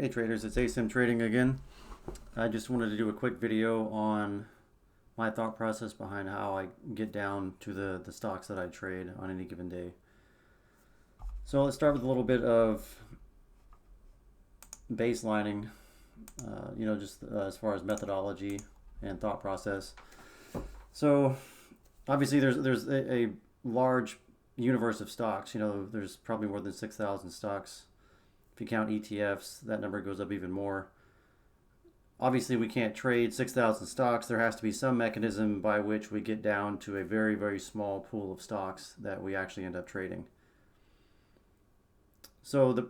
Hey traders, it's ASIM Trading again. I just wanted to do a quick video on my thought process behind how I get down to the stocks that I trade on any given day. So let's start with a little bit of baselining, just as far as methodology and thought process. So obviously there's a large universe of stocks. There's probably more than 6,000 stocks. If you count ETFs, that number goes up even more. Obviously, we can't trade 6,000 stocks. There has to be some mechanism by which we get down to a very, very small pool of stocks that we actually end up trading. So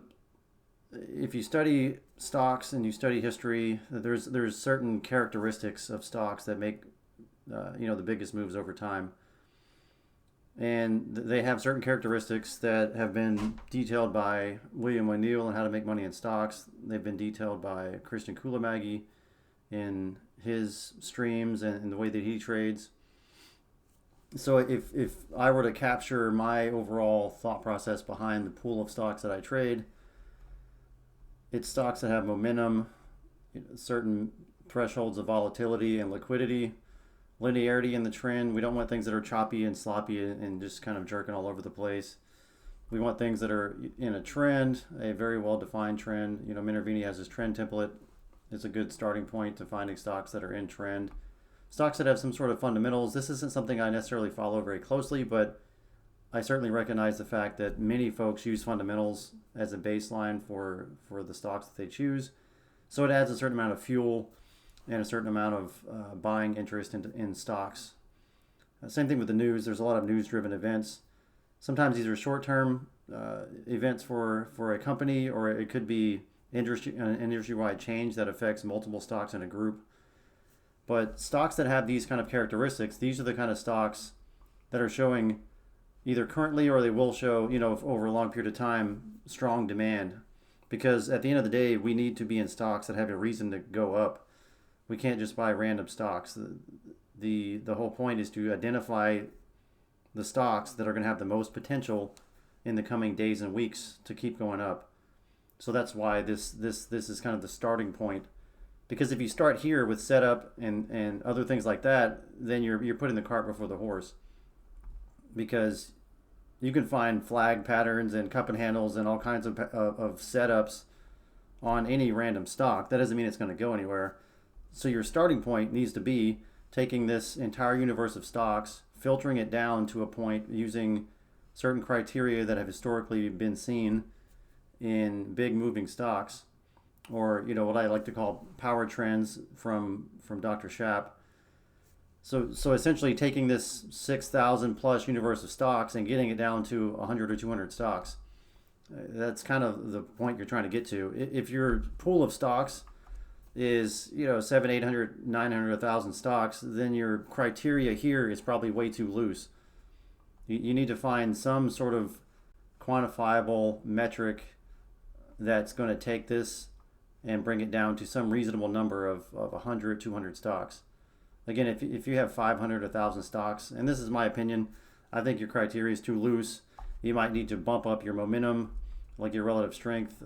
if you study stocks and you study history, there's certain characteristics of stocks that make the biggest moves over time. And they have certain characteristics that have been detailed by William O'Neill on How to Make Money in Stocks. They've been detailed by Christian Kulamagi in his streams and the way that he trades. So if I were to capture my overall thought process behind the pool of stocks that I trade, it's stocks that have momentum, certain thresholds of volatility and liquidity, linearity in the trend. We don't want things that are choppy and sloppy and just kind of jerking all over the place. We want things that are in a trend, a very well-defined trend. Minervini has his trend template. It's a good starting point to finding stocks that are in trend. Stocks that have some sort of fundamentals. This isn't something I necessarily follow very closely, but I certainly recognize the fact that many folks use fundamentals as a baseline for the stocks that they choose. So it adds a certain amount of fuel and a certain amount of buying interest in stocks. Same thing with the news. There's a lot of news-driven events. Sometimes these are short-term events for a company, or it could be industry-wide change that affects multiple stocks in a group. But stocks that have these kind of characteristics, these are the kind of stocks that are showing either currently or they will show, over a long period of time, strong demand. Because at the end of the day, we need to be in stocks that have a reason to go up. We can't just buy random stocks. The whole point is to identify the stocks that are going to have the most potential in the coming days and weeks to keep going up. So that's why this is kind of the starting point. Because if you start here with setup and other things like that, then you're putting the cart before the horse. Because you can find flag patterns and cup and handles and all kinds of setups on any random stock. That doesn't mean it's going to go anywhere. So your starting point needs to be taking this entire universe of stocks, filtering it down to a point using certain criteria that have historically been seen in big moving stocks, or what I like to call power trends from Dr. Schaap. So essentially taking this 6,000 plus universe of stocks and getting it down to 100 or 200 stocks. That's kind of the point you're trying to get to. If your pool of stocks is 700, 800, 900, 1,000 stocks, then your criteria here is probably way too loose. You need to find some sort of quantifiable metric that's going to take this and bring it down to some reasonable number of 100, 200 stocks. Again, if you have 500, 1,000 stocks, and this is my opinion, I think your criteria is too loose. You might need to bump up your momentum, like your relative strength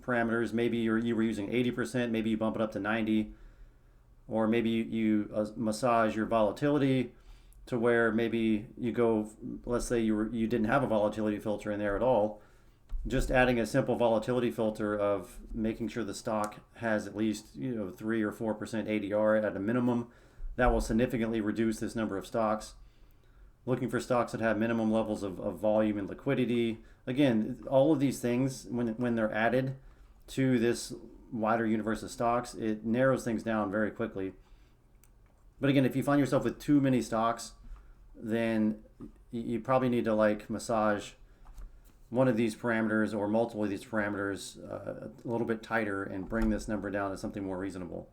parameters. Maybe you were using 80%, maybe you bump it up to 90, or maybe you massage your volatility to where maybe you go, let's say you didn't have a volatility filter in there at all. Just adding a simple volatility filter of making sure the stock has at least 3 or 4% ADR at a minimum, that will significantly reduce this number of stocks. Looking for stocks that have minimum levels of volume and liquidity. Again, all of these things, when they're added to this wider universe of stocks, it narrows things down very quickly. But again, if you find yourself with too many stocks, then you probably need to massage one of these parameters or multiple of these parameters a little bit tighter and bring this number down to something more reasonable.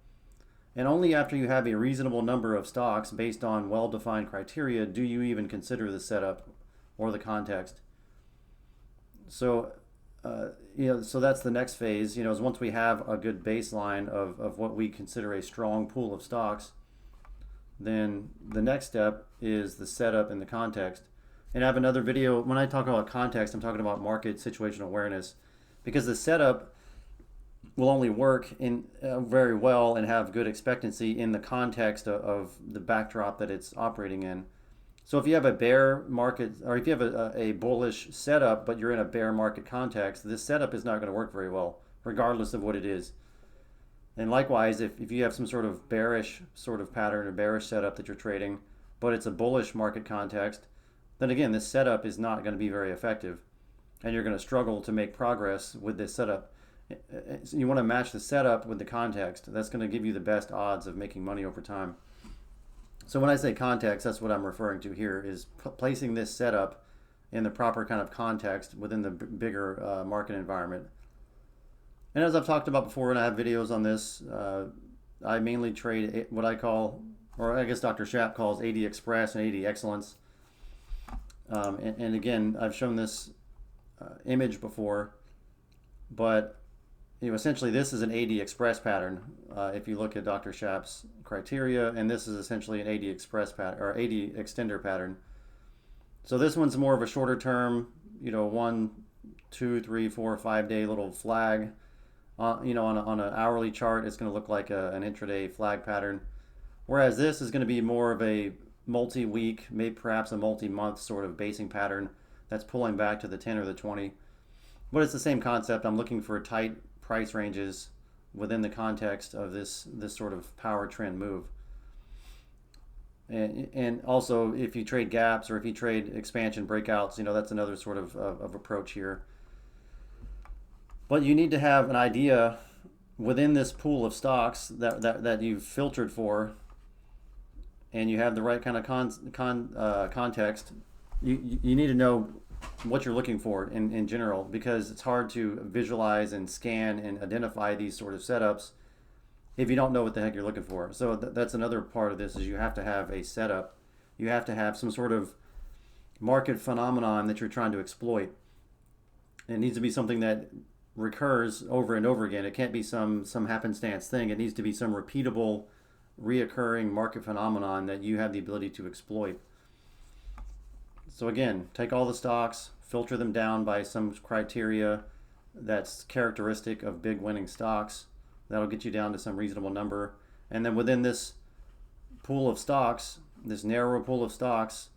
And only after you have a reasonable number of stocks based on well-defined criteria do you even consider the setup or the context. So so that's the next phase, is once we have a good baseline of what we consider a strong pool of stocks, then the next step is the setup and the context. And I have another video. When I talk about context, I'm talking about market situational awareness, because the setup will only work in very well and have good expectancy in the context of the backdrop that it's operating in. So if you have a bear market, or if you have a bullish setup, but you're in a bear market context, this setup is not going to work very well, regardless of what it is. And likewise, if you have some sort of bearish sort of pattern or bearish setup that you're trading, but it's a bullish market context, then again, this setup is not going to be very effective. And you're going to struggle to make progress with this setup. So you want to match the setup with the context. That's going to give you the best odds of making money over time. So when I say context, that's what I'm referring to here, is placing this setup in the proper kind of context within the bigger market environment. And as I've talked about before, and I have videos on this, I mainly trade what I call, or I guess Dr. Schaap calls, AD Express and AD Excellence. And again, I've shown this image before, but essentially this is an AD Express pattern. If you look at Dr. Schaap's criteria, and this is essentially an AD Express pattern or AD extender pattern. So this one's more of a shorter term, 1, 2, 3, 4, 5 day little flag. On an hourly chart, it's going to look like an intraday flag pattern. Whereas this is going to be more of a multi-week, maybe perhaps a multi-month sort of basing pattern that's pulling back to the 10 or the 20. But it's the same concept. I'm looking for tight price ranges within the context of this sort of power trend move. And also, if you trade gaps or if you trade expansion breakouts, that's another sort of approach here. But you need to have an idea within this pool of stocks that you've filtered for, and you have the right kind of context. You need to know what you're looking for in general, because it's hard to visualize and scan and identify these sort of setups if you don't know what the heck you're looking for. So that's another part of this, is you have to have a setup. You have to have some sort of market phenomenon that you're trying to exploit. It needs to be something that recurs over and over again. It can't be some happenstance thing. It needs to be some repeatable, reoccurring market phenomenon that you have the ability to exploit. So again, take all the stocks, filter them down by some criteria that's characteristic of big winning stocks. That'll get you down to some reasonable number. And then within this pool of stocks, this narrow pool of stocks,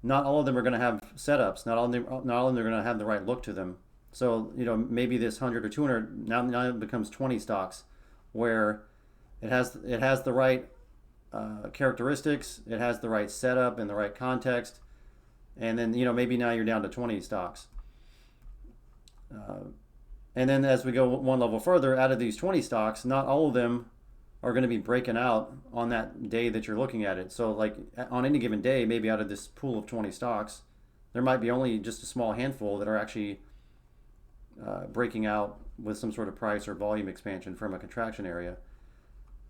not all of them are going to have setups. Not all of them are going to have the right look to them. So, maybe this 100 or 200, now it becomes 20 stocks where it has the right characteristics, it has the right setup and the right context, and then, maybe now you're down to 20 stocks. And then as we go one level further, out of these 20 stocks, not all of them are going to be breaking out on that day that you're looking at it. So like on any given day, maybe out of this pool of 20 stocks, there might be only just a small handful that are actually breaking out with some sort of price or volume expansion from a contraction area.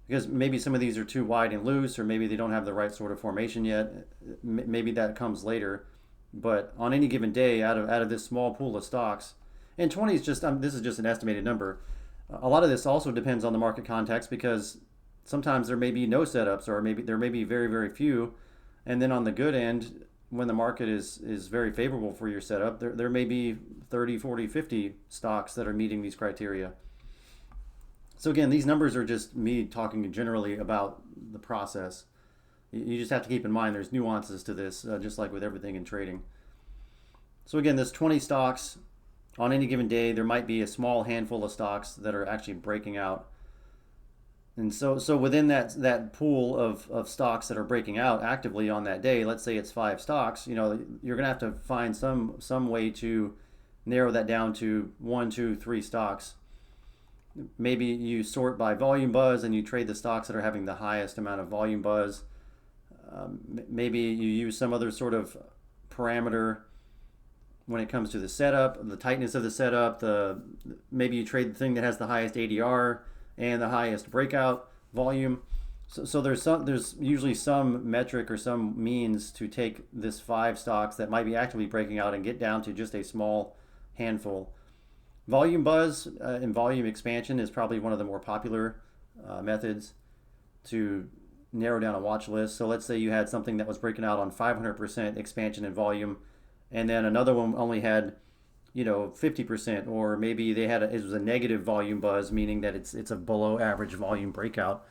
Because maybe some of these are too wide and loose, or maybe they don't have the right sort of formation yet. Maybe that comes later. But on any given day, out of this small pool of stocks, and 20 is just, this is just an estimated number. A lot of this also depends on the market context, because sometimes there may be no setups, or maybe there may be very, very few. And then on the good end, when the market is very favorable for your setup, there may be 30, 40, 50 stocks that are meeting these criteria. So again, these numbers are just me talking generally about the process. You just have to keep in mind there's nuances to this, just like with everything in trading. So again, this 20 stocks, on any given day, there might be a small handful of stocks that are actually breaking out. And so within that pool of stocks that are breaking out actively on that day, let's say it's 5 stocks, you're going to have to find some way to narrow that down to 1, 2, 3 stocks. Maybe you sort by volume buzz and you trade the stocks that are having the highest amount of volume buzz. Maybe you use some other sort of parameter when it comes to the setup, the tightness of the setup. Maybe you trade the thing that has the highest ADR and the highest breakout volume. So there's usually some metric or some means to take this 5 stocks that might be actively breaking out and get down to just a small handful. Volume buzz and volume expansion is probably one of the more popular methods to narrow down a watch list. So let's say you had something that was breaking out on 500% expansion in volume, and then another one only had 50%, or maybe it was a negative volume buzz, meaning that it's a below average volume breakout.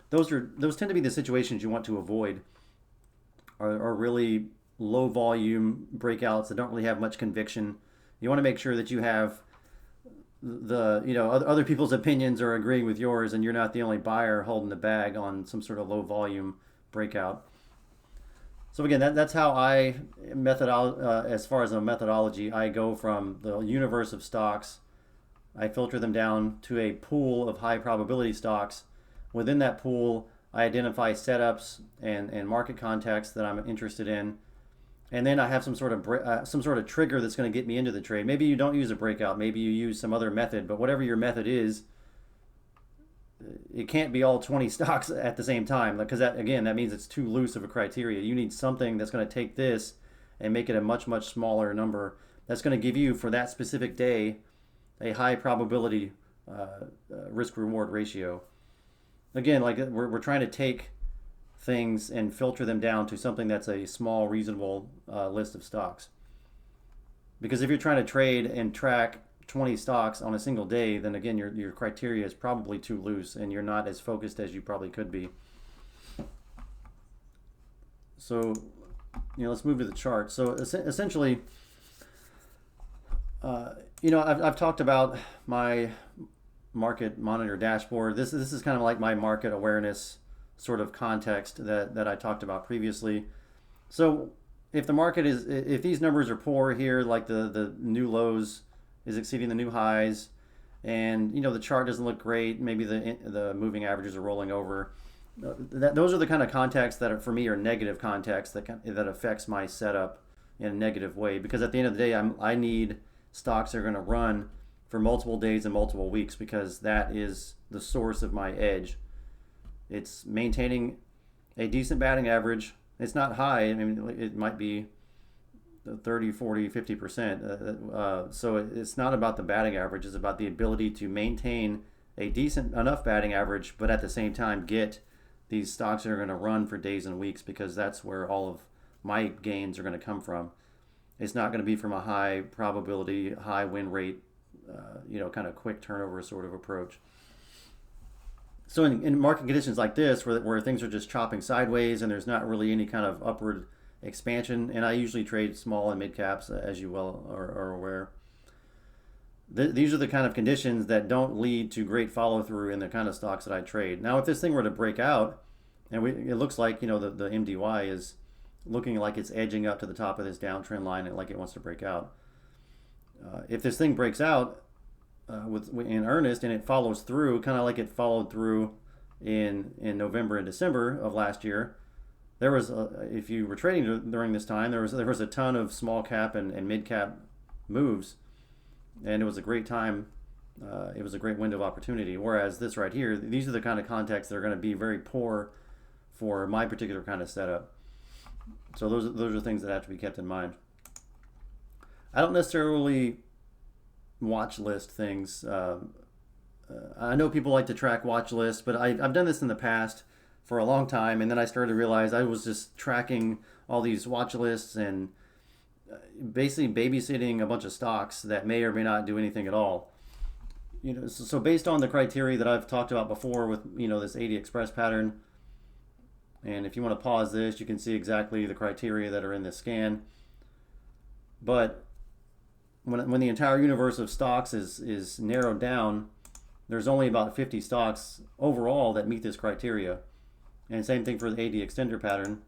Those tend to be the situations you want to avoid. Are really low volume breakouts that don't really have much conviction. You want to make sure that you have other people's opinions are agreeing with yours, and you're not the only buyer holding the bag on some sort of low volume breakout. So again, that's how as far as a methodology, I go from the universe of stocks. I filter them down to a pool of high probability stocks. Within that pool, I identify setups and market context that I'm interested in, and then I have some sort of trigger that's going to get me into the trade. Maybe you don't use a breakout, maybe you use some other method, but whatever your method is, it can't be all 20 stocks at the same time, because that means it's too loose of a criteria. You need something that's going to take this and make it a much, much smaller number that's going to give you, for that specific day, a high probability risk reward ratio. Again, like we're trying to take things and filter them down to something that's a small, reasonable list of stocks. Because if you're trying to trade and track 20 stocks on a single day, then again, your criteria is probably too loose and you're not as focused as you probably could be. So, let's move to the chart. So essentially, I've talked about my market monitor dashboard. This is kind of like my market awareness sort of context that I talked about previously. So if these numbers are poor here, like the new lows is exceeding the new highs, and the chart doesn't look great, maybe the moving averages are rolling over. Those are the kind of contexts that for me are negative contexts that affects my setup in a negative way. Because at the end of the day, I need stocks that are going to run for multiple days and multiple weeks, because that is the source of my edge. It's maintaining a decent batting average. It's not high. I mean, it might be 30, 40, 50%. So it's not about the batting average. It's about the ability to maintain a decent enough batting average, but at the same time get these stocks that are going to run for days and weeks, because that's where all of my gains are going to come from. It's not going to be from a high probability, high win rate, kind of quick turnover sort of approach. So in market conditions like this, where things are just chopping sideways and there's not really any kind of upward expansion, and I usually trade small and mid caps, as you well are aware, these are the kind of conditions that don't lead to great follow through in the kind of stocks that I trade. Now, if this thing were to break out, and it looks like the MDY is looking like it's edging up to the top of this downtrend line, and like it wants to break out. If this thing breaks out in earnest and it follows through, kind of like it followed through in November and December of last year, there was if you were trading during this time, there was a ton of small cap and mid cap moves, and it was a great time. It was a great window of opportunity. Whereas this right here, these are the kind of contexts that are going to be very poor for my particular kind of setup. So those are things that have to be kept in mind. I don't necessarily watch list things. I know people like to track watch lists, but I've done this in the past for a long time, and then I started to realize I was just tracking all these watch lists and basically babysitting a bunch of stocks that may or may not do anything at all. So based on the criteria that I've talked about before with this 80 express pattern, and if you want to pause this, you can see exactly the criteria that are in this scan. But when the entire universe of stocks is narrowed down, there's only about 50 stocks overall that meet this criteria. And same thing for the 80 extender pattern.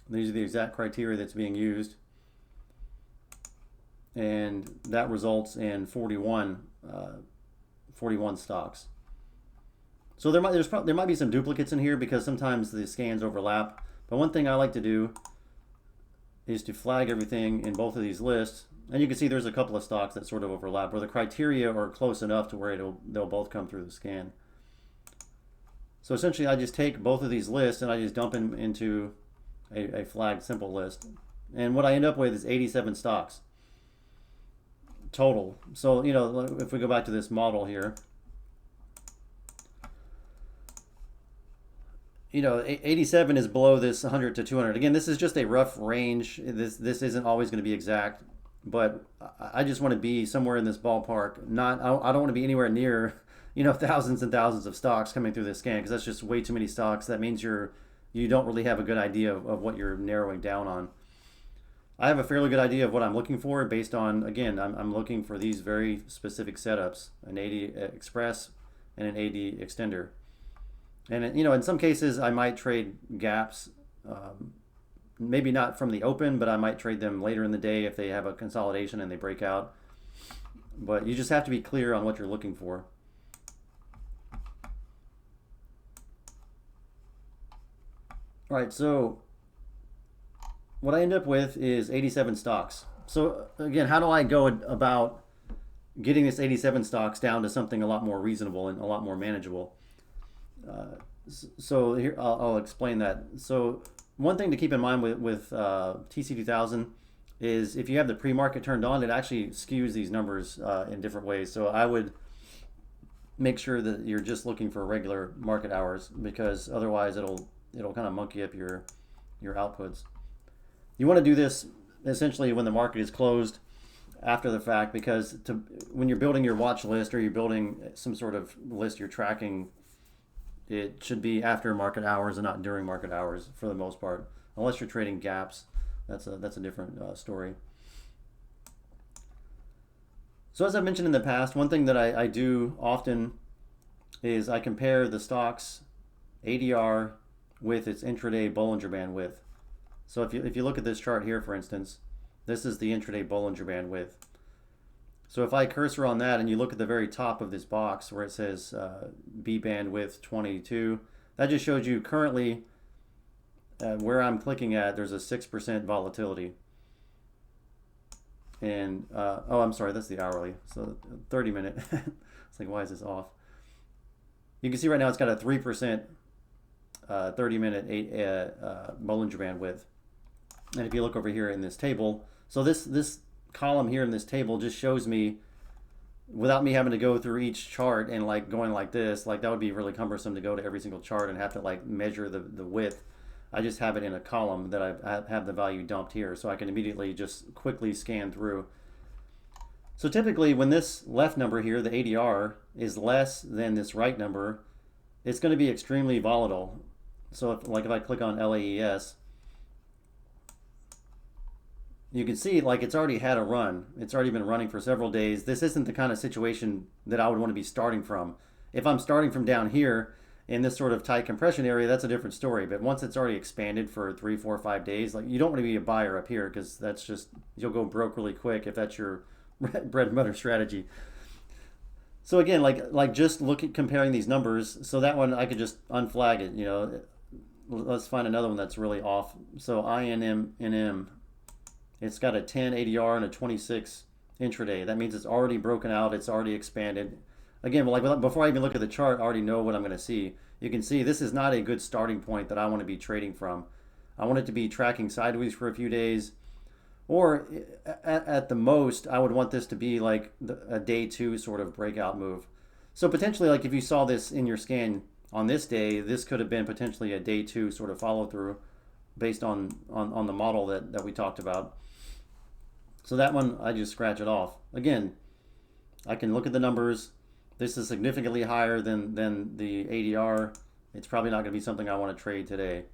These are the exact criteria that's being used. And that results in 41 stocks. So there might be some duplicates in here because sometimes the scans overlap. But one thing I like to do is to flag everything in both of these lists. And you can see there's a couple of stocks that sort of overlap where the criteria are close enough to where they'll both come through the scan. So essentially I just take both of these lists and I just dump them into a flagged simple list. And what I end up with is 87 stocks total. So, if we go back to this model here, 87 is below this 100 to 200. Again, this is just a rough range. This isn't always going to be exact. but I just want to be somewhere in this ballpark. Not I don't want to be anywhere near thousands and thousands of stocks coming through this scan because that's just way too many stocks. That means you don't really have a good idea of what you're narrowing down on. I have a fairly good idea of what I'm looking for based on, again, I'm looking for these very specific setups, an 80 express and an 80 extender. And in some cases I might trade gaps, maybe not from the open, but I might trade them later in the day if they have a consolidation and they break out. But you just have to be clear on what you're looking for. All right, so what I end up with is 87 stocks. So again, how do I go about getting this 87 stocks down to something a lot more reasonable and a lot more manageable? So here I'll explain that. So one thing to keep in mind with TC2000 is if you have the pre-market turned on, it actually skews these numbers in different ways. So I would make sure that you're just looking for regular market hours because otherwise it'll kind of monkey up your outputs. You want to do this essentially when the market is closed after the fact because when you're building your watch list or you're building some sort of list you're tracking, it should be after market hours and not during market hours for the most part, unless you're trading gaps. That's a different story. So as I've mentioned in the past, one thing that I do often is I compare the stock's ADR with its intraday Bollinger Band width. So if you look at this chart here, for instance, this is the intraday Bollinger Band width. So if I cursor on that and you look at the very top of this box where it says B band width 22, that just shows you currently where I'm clicking at, there's a 6% volatility. And, oh, I'm sorry, that's the hourly. So 30 minute, it's like, why is this off? You can see right now it's got a 3% 30-minute Bollinger Band width. And if you look over here in this table, so this column here in this table just shows me, without me having to go through each chart and like going like this, like that would be really cumbersome to go to every single chart and have to like measure the width. I just have it in a column that I have the value dumped here, so I can immediately just quickly scan through. So typically when this left number here, the ADR, is less than this right number, it's going to be extremely volatile. So if I click on LAES, you can see like it's already had a run. It's already been running for several days. This isn't the kind of situation that I would want to be starting from. If I'm starting from down here in this sort of tight compression area, that's a different story. But once it's already expanded for 3, 4, 5 days, like you don't want to be a buyer up here because that's just, you'll go broke really quick if that's your bread and butter strategy. So again, like just look at comparing these numbers. So that one I could just unflag it. Let's find another one that's really off. So INM, it's got a 10 ADR and a 26 intraday. That means it's already broken out. It's already expanded. Again, before I even look at the chart, I already know what I'm going to see. You can see this is not a good starting point that I want to be trading from. I want it to be tracking sideways for a few days. Or at the most, I would want this to be like a day 2 sort of breakout move. So potentially, like if you saw this in your scan on this day, this could have been potentially a day 2 sort of follow through based on the model that we talked about. So that one, I just scratch it off. Again, I can look at the numbers. This is significantly higher than the ADR. It's probably not going to be something I want to trade today.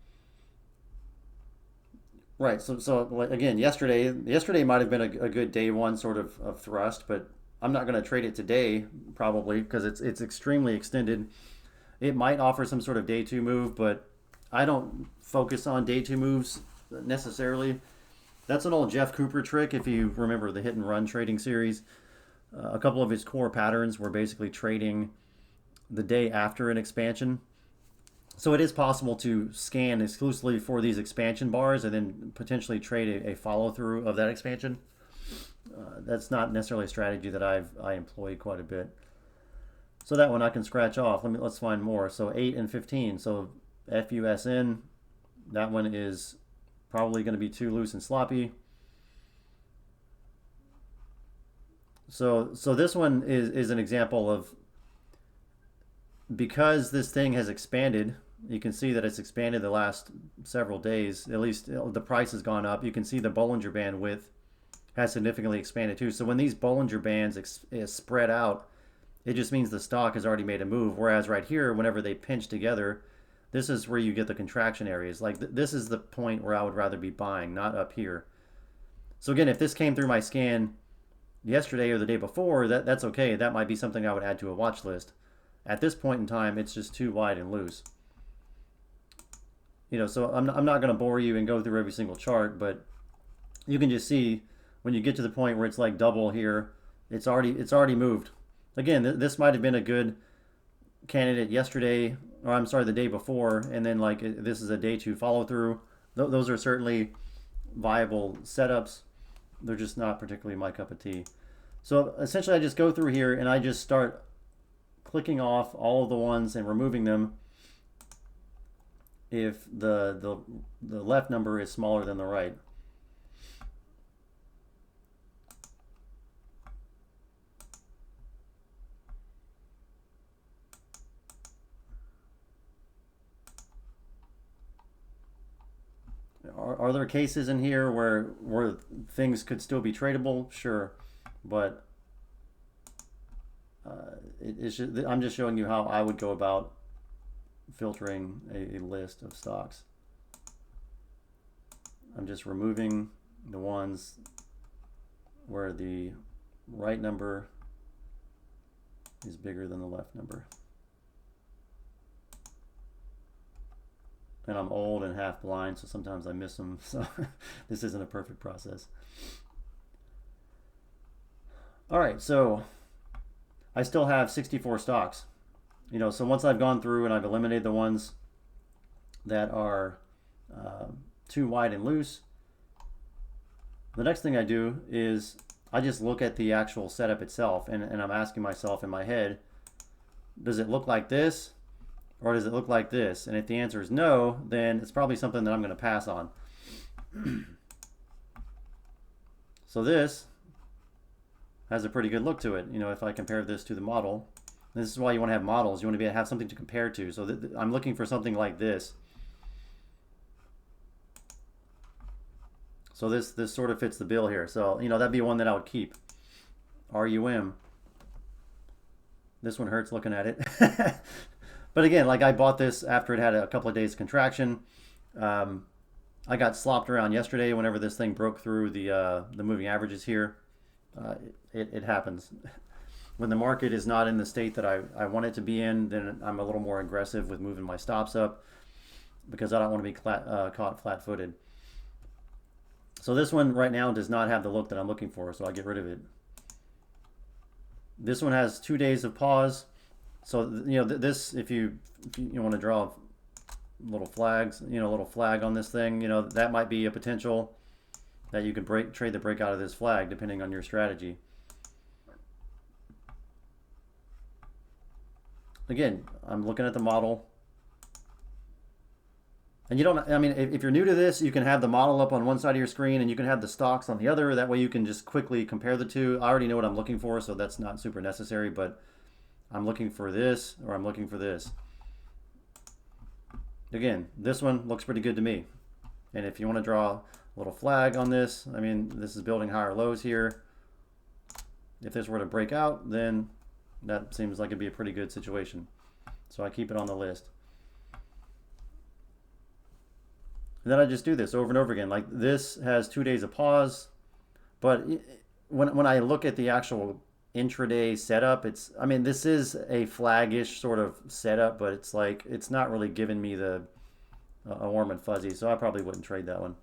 Right, so like, again, yesterday might have been a good day 1 sort of thrust, but I'm not going to trade it today probably because it's extremely extended. It might offer some sort of day 2 move, but I don't focus on day 2 moves necessarily. That's an old Jeff Cooper trick if you remember the hit and run trading series. A couple of his core patterns were basically trading the day after an expansion. So it is possible to scan exclusively for these expansion bars and then potentially trade a follow-through of that expansion. That's not necessarily a strategy that I employ quite a bit. So that one I can scratch off. Let's find more. So 8 and 15. So FUSN, that one is probably going to be too loose and sloppy. So this one is an example of, because this thing has expanded, you can see that it's expanded the last several days. At least the price has gone up. You can see the Bollinger Band width has significantly expanded too. So when these Bollinger Bands spread out, it just means the stock has already made a move. Whereas right here, whenever they pinch together, this is where you get the contraction areas. Like this is the point where I would rather be buying, not up here. So again, if this came through my scan yesterday or the day before, that's okay. That might be something I would add to a watch list. At this point in time, it's just too wide and loose. So I'm not going to bore you and go through every single chart, but you can just see when you get to the point where it's like double here, it's already moved. Again, this might have been a good candidate yesterday, or I'm sorry, the day before, and then like this is a day 2 follow through. Those are certainly viable setups. They're just not particularly my cup of tea. So essentially I just go through here and I just start clicking off all of the ones and removing them if the left number is smaller than the right. Are there cases in here where things could still be tradable? Sure, but I'm just showing you how I would go about filtering a list of stocks. I'm just removing the ones where the right number is bigger than the left number. And I'm old and half blind, so sometimes I miss them. So this isn't a perfect process. All right, so I still have 64 stocks. So once I've gone through and I've eliminated the ones that are too wide and loose, the next thing I do is I just look at the actual setup itself, and I'm asking myself in my head, does it look like this? Or does it look like this? And if the answer is no, then it's probably something that I'm going to pass on. So this has a pretty good look to it. If I compare this to the model, this is why you want to have models. You want to be able to have something to compare to. So I'm looking for something like this. So this sort of fits the bill here. So, that'd be one that I would keep. RUM. This one hurts looking at it. But again, like I bought this after it had a couple of days of contraction. I got slopped around yesterday whenever this thing broke through the moving averages here. It happens. When the market is not in the state that I want it to be in, then I'm a little more aggressive with moving my stops up because I don't want to be caught flat-footed. So this one right now does not have the look that I'm looking for, so I get rid of it. This one has 2 days of pause. So this, if you want to draw little flags, little flag on this thing, that might be a potential that you could trade the breakout of this flag depending on your strategy. Again, I'm looking at the model. And if you're new to this, you can have the model up on one side of your screen and you can have the stocks on the other. That way you can just quickly compare the two. I already know what I'm looking for, so that's not super necessary, but I'm looking for this or I'm looking for this. Again, this one looks pretty good to me. And if you want to draw a little flag on this, this is building higher lows here. If this were to break out, then that seems like it'd be a pretty good situation. So I keep it on the list. And then I just do this over and over again. Like this has 2 days of pause, but when I look at the actual intraday setup, this is a flaggish sort of setup, but it's not really giving me a warm and fuzzy, so I probably wouldn't trade that one.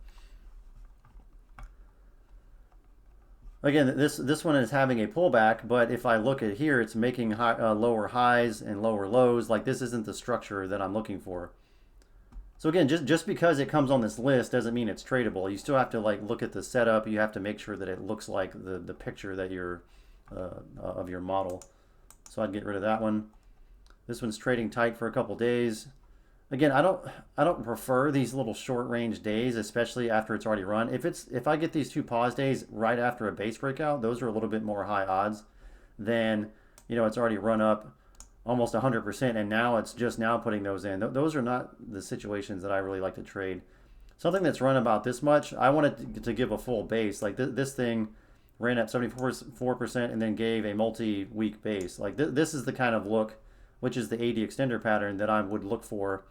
Again, this one is having a pullback, but if I look at here, it's making lower highs and lower lows. Like this isn't the structure that I'm looking for. So again, just because it comes on this list doesn't mean it's tradable. You still have to look at the setup. You have to make sure that it looks like the picture that you're of your model. So I'd get rid of that one. This one's trading tight for a couple days. Again, I don't prefer these little short range days, especially after it's already run. If I get these 2 pause days right after a base breakout, those are a little bit more high odds than it's already run up almost 100% and now it's just now putting those in. Those are not the situations that I really like to trade. something that's run about this much, I want it to give a full base. Like this thing ran at 74% and then gave a multi-week base. Like this is the kind of look, which is the 80 extender pattern that I would look for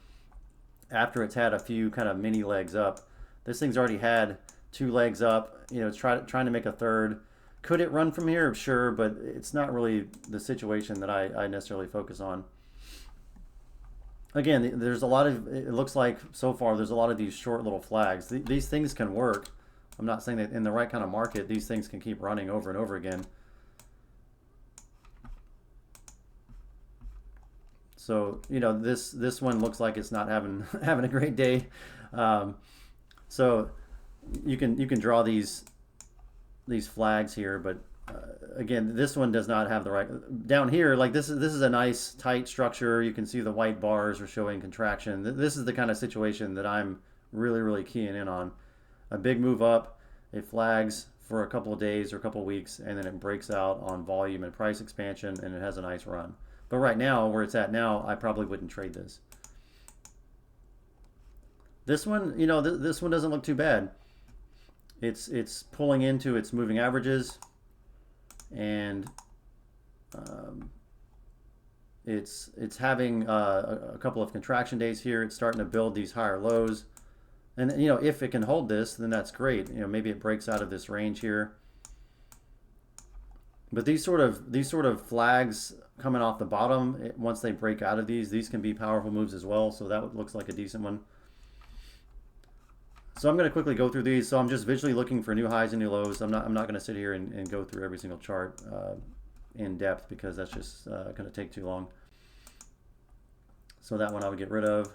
after it's had a few kind of mini legs up. This thing's already had 2 legs up. You know, it's trying to make a third. Could it run from here? Sure, but it's not really the situation that I necessarily focus on. Again, there's a lot of, it looks like so far there's a lot of these short little flags. These things can work. I'm not saying that in the right kind of market, these things can keep running over and over again. So, you know, this one looks like it's not having having a great day. So you can draw these flags here, but again, this one does not have the right. Down here, like this is a nice tight structure. You can see the white bars are showing contraction. This is the kind of situation that I'm really keying in on. A big move up, it flags for a couple of days or a couple of weeks, and then it breaks out on volume and price expansion, and it has a nice run. But right now, where it's at now, I probably wouldn't trade this. This one, you know, this one doesn't look too bad. It's pulling into its moving averages, and it's having a couple of contraction days here. It's starting to build these higher lows, and you know, if it can hold this, then that's great. You know, maybe it breaks out of this range here. But these sort of flags coming off the bottom, once they break out of these can be powerful moves as well. So that looks like a decent one. So I'm going to quickly go through these. So I'm just visually looking for new highs and new lows. I'm not going to sit here and go through every single chart in depth, because that's just going to take too long. So that one I would get rid of.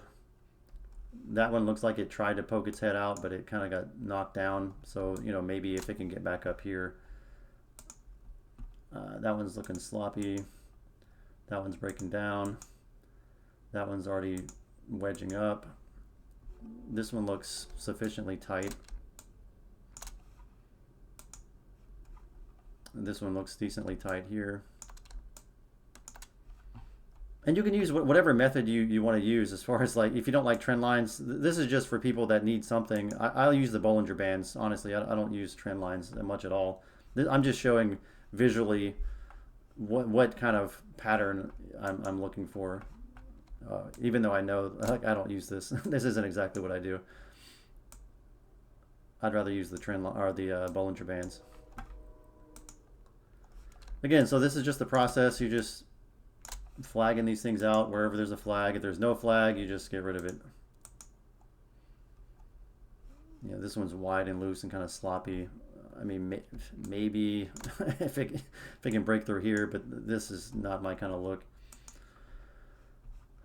That one looks like it tried to poke its head out, but it kind of got knocked down. So, you know, maybe if it can get back up here. That one's looking sloppy. That one's breaking down. That one's already wedging up. This one looks sufficiently tight. This one looks decently tight here. And you can use whatever method you want to use, as far as, like, if you don't like trend lines. This is just for people that need something. I'll use the Bollinger Bands. Honestly, I don't use trend lines that much at all. I'm just showing visually what kind of pattern I'm looking for. Even though I know, like, I don't use this. This isn't exactly what I do. I'd rather use the trend line or the Bollinger Bands. Again, so this is just the process. You just flagging these things out wherever there's a flag. If there's no flag, you just get rid of it. You know, this one's wide and loose and kind of sloppy. I mean, maybe if it can break through here, but this is not my kind of look.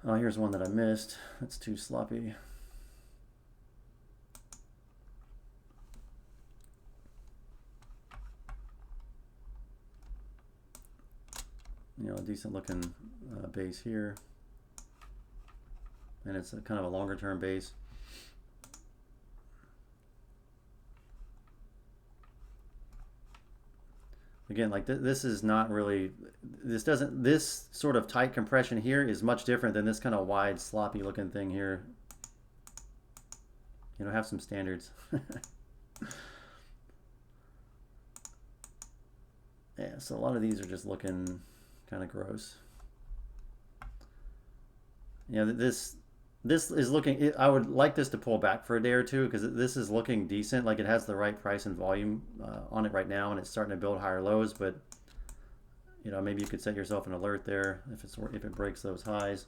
Oh, here's one that I missed. That's too sloppy. You know, a decent looking base here. And it's a kind of a longer term base. Again, like this is not really, this sort of tight compression here is much different than this kind of wide, sloppy looking thing here. You know, have some standards. Yeah, so a lot of these are just looking kind of gross. You know, this is looking, I would like this to pull back for a day or two, because this is looking decent. Like, it has the right price and volume on it right now, and it's starting to build higher lows. But, you know, maybe you could set yourself an alert there if it breaks those highs.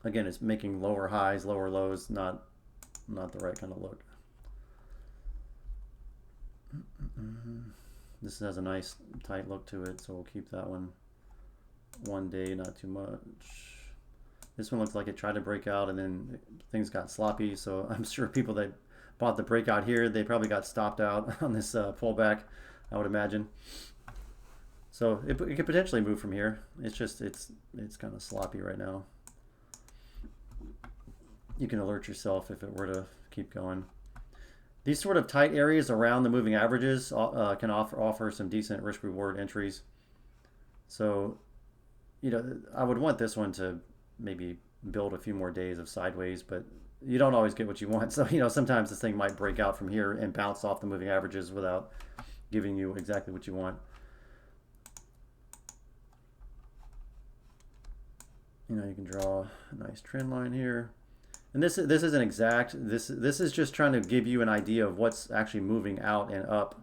Again, it's making lower highs, lower lows, not the right kind of look. This has a nice tight look to it, so we'll keep that one day, not too much. This one looks like it tried to break out and then things got sloppy, so I'm sure people that bought the breakout here, they probably got stopped out on this pullback, I would imagine. So it could potentially move from here. It's just, it's kind of sloppy right now. You can alert yourself if it were to keep going. These sort of tight areas around the moving averages can offer some decent risk-reward entries. So, you know, I would want this one to maybe build a few more days of sideways, but you don't always get what you want. So, sometimes this thing might break out from here and bounce off the moving averages without giving you exactly what you want. You can draw a nice trend line here. And this isn't exact. This is just trying to give you an idea of what's actually moving out and up.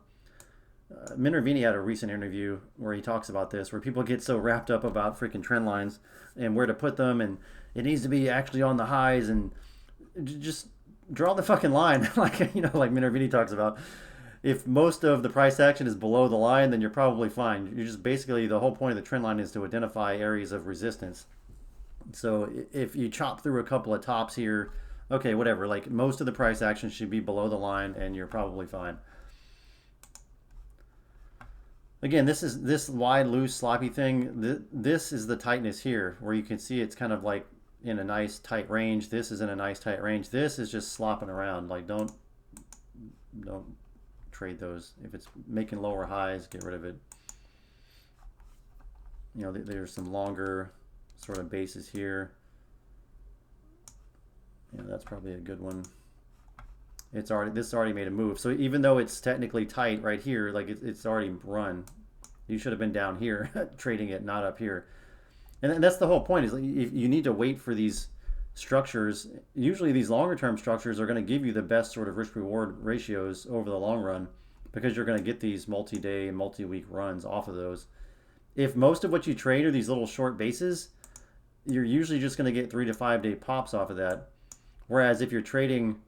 Minervini had a recent interview where he talks about this, where people get so wrapped up about freaking trend lines and where to put them, and it needs to be actually on the highs, and just draw the fucking line. Like Minervini talks about. If most of the price action is below the line, then you're probably fine. You're just basically, the whole point of the trend line is to identify areas of resistance. So if you chop through a couple of tops here, okay, whatever. Like, most of the price action should be below the line, and you're probably fine. Again, this wide, loose, sloppy thing. This is the tightness here, where you can see it's kind of like in a nice tight range. This is in a nice tight range. This is just slopping around. Like, don't trade those. If it's making lower highs, get rid of it. There's some longer sort of bases here. That's probably a good one. This already made a move. So even though it's technically tight right here, like it's already run. You should have been down here trading it, not up here. And that's the whole point, is you need to wait for these structures. Usually these longer term structures are going to give you the best sort of risk reward ratios over the long run, because you're going to get these multi-day and multi-week runs off of those. If most of what you trade are these little short bases, you're usually just going to get 3 to 5 day pops off of that. Whereas if you're trading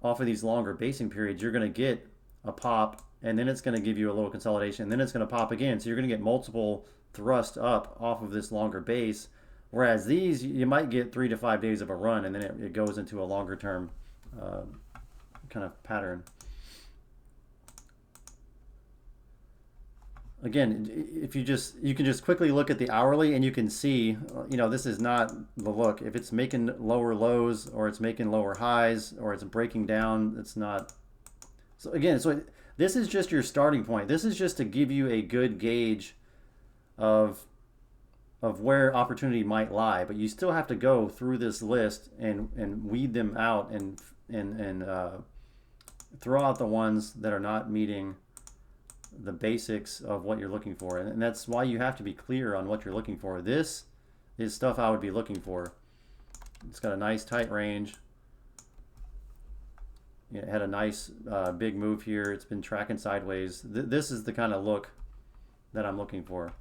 off of these longer basing periods, you're going to get a pop, and then it's going to give you a little consolidation, and then it's going to pop again. So you're going to get multiple thrust up off of this longer base. Whereas these, you might get 3 to 5 days of a run, and then it goes into a longer term kind of pattern. Again, if you can just quickly look at the hourly, and you can see, this is not the look. If it's making lower lows, or it's making lower highs, or it's breaking down, it's not. So again, this is just your starting point. This is just to give you a good gauge of where opportunity might lie, but you still have to go through this list and weed them out and throw out the ones that are not meeting the basics of what you're looking for. And that's why you have to be clear on what you're looking for. This is stuff I would be looking for. It's got a nice tight range. It had a nice big move here. It's been tracking sideways. This is the kind of look that I'm looking for.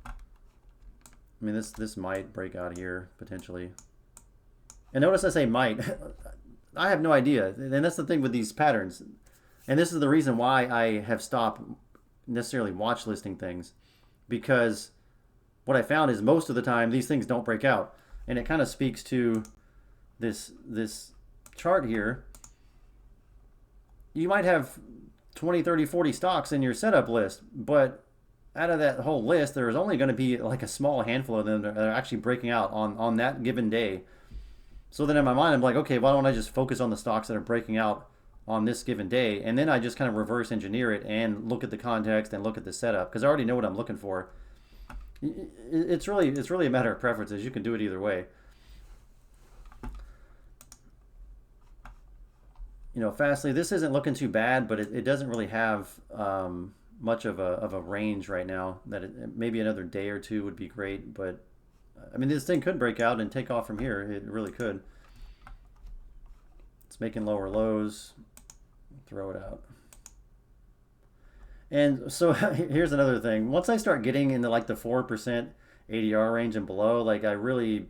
I mean, this might break out here potentially. And notice I say might. I have no idea. And that's the thing with these patterns. And this is the reason why I have stopped necessarily watch listing things. Because what I found is most of the time these things don't break out. And it kind of speaks to this chart here. You might have 20, 30, 40 stocks in your setup list, but out of that whole list, there's only going to be like a small handful of them that are actually breaking out on that given day. So then in my mind, I'm like, okay, why don't I just focus on the stocks that are breaking out on this given day? And then I just kind of reverse engineer it and look at the context and look at the setup, because I already know what I'm looking for. It's really a matter of preferences. You can do it either way. Fastly, this isn't looking too bad, but it doesn't really have much of a range right now. Maybe another day or two would be great, but I mean, this thing could break out and take off from here. It really could. It's making lower lows. Throw it out. And so here's another thing. Once I start getting into like the 4% ADR range and below, like I really,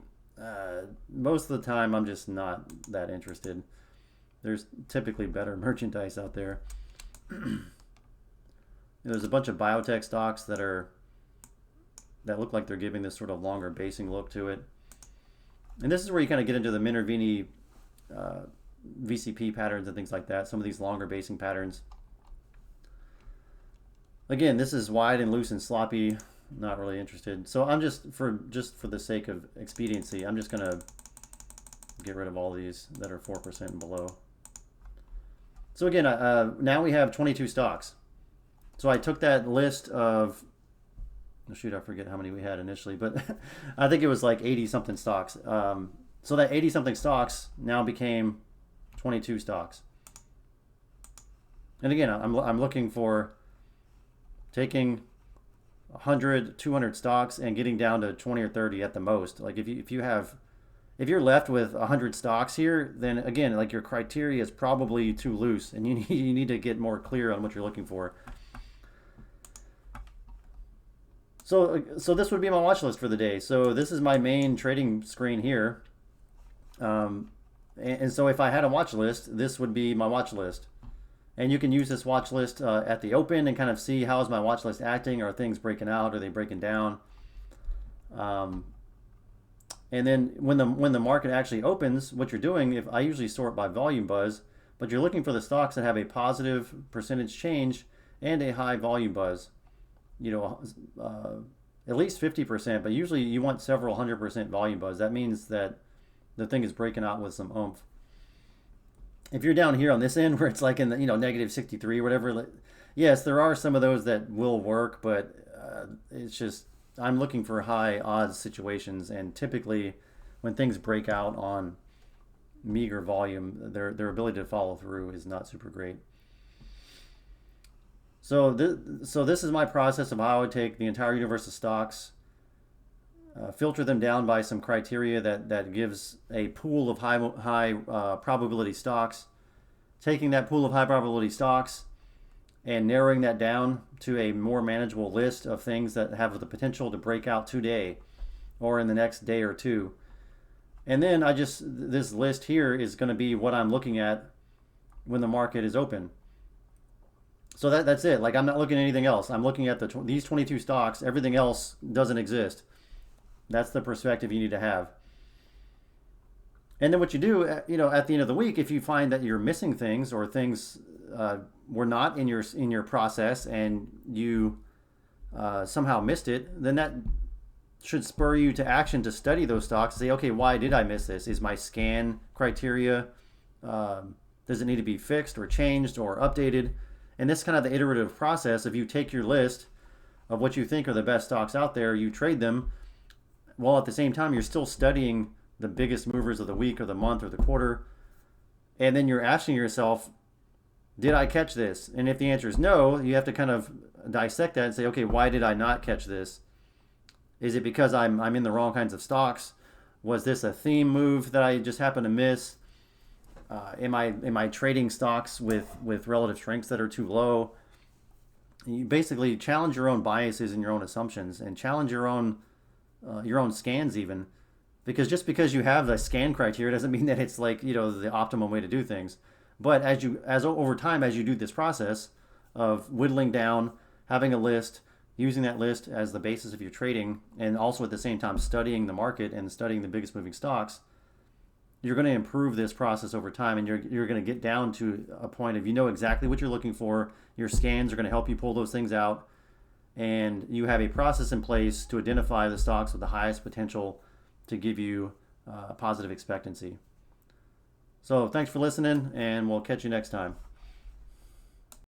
most of the time I'm just not that interested. There's typically better merchandise out there. There's a bunch of biotech stocks that look like they're giving this sort of longer basing look to it. And this is where you kind of get into the Minervini VCP patterns and things like that, some of these longer basing patterns. Again, this is wide and loose and sloppy, not really interested. So I'm just for the sake of expediency, I'm just gonna get rid of all these that are 4% and below. So again, now we have 22 stocks. So I took that list of shoot, I forget how many we had initially, but I think it was like 80 something stocks. So that 80 something stocks now became 22 stocks. And again, I'm looking for taking 100, 200 stocks and getting down to 20 or 30 at the most. Like if you're left with 100 stocks here, then again, like your criteria is probably too loose, and you need to get more clear on what you're looking for. So this would be my watch list for the day. So this is my main trading screen here. And so if I had a watch list, this would be my watch list. And you can use this watch list at the open and kind of see how is my watch list acting. Are things breaking out? Are they breaking down? And then when the market actually opens, what you're doing, if I usually sort by volume buzz, but you're looking for the stocks that have a positive percentage change and a high volume buzz. At least 50%, but usually you want several 100% volume buzz. That means that the thing is breaking out with some oomph. If you're down here on this end where it's like in the negative 63 or whatever, yes, there are some of those that will work, but it's just I'm looking for high odds situations, and typically when things break out on meager volume, their ability to follow through is not super great. So this is my process of how I would take the entire universe of stocks, filter them down by some criteria that gives a pool of high probability stocks, taking that pool of high probability stocks and narrowing that down to a more manageable list of things that have the potential to break out today or in the next day or two. And then this list here is going to be what I'm looking at when the market is open. So that's it. Like I'm not looking at anything else. I'm looking at these 22 stocks. Everything else doesn't exist. That's the perspective you need to have. And then what you do, at the end of the week, if you find that you're missing things or things were not in your process and you somehow missed it, then that should spur you to action to study those stocks and say, okay, why did I miss this? Is my scan criteria, does it need to be fixed or changed or updated? And this is kind of the iterative process. If you take your list of what you think are the best stocks out there, you trade them, while at the same time you're still studying the biggest movers of the week or the month or the quarter. And then you're asking yourself, did I catch this? And if the answer is no, you have to kind of dissect that and say, okay, why did I not catch this? Is it because I'm in the wrong kinds of stocks? Was this a theme move that I just happened to miss? Am I trading stocks with relative strengths that are too low? You basically challenge your own biases and your own assumptions, and challenge your own scans even, because just because you have the scan criteria doesn't mean that it's like the optimum way to do things. But as over time, as you do this process of whittling down, having a list, using that list as the basis of your trading, and also at the same time studying the market and studying the biggest moving stocks, you're going to improve this process over time, and you're going to get down to a point of exactly what you're looking for. Your scans are going to help you pull those things out, and you have a process in place to identify the stocks with the highest potential to give you positive expectancy. So thanks for listening, and we'll catch you next time.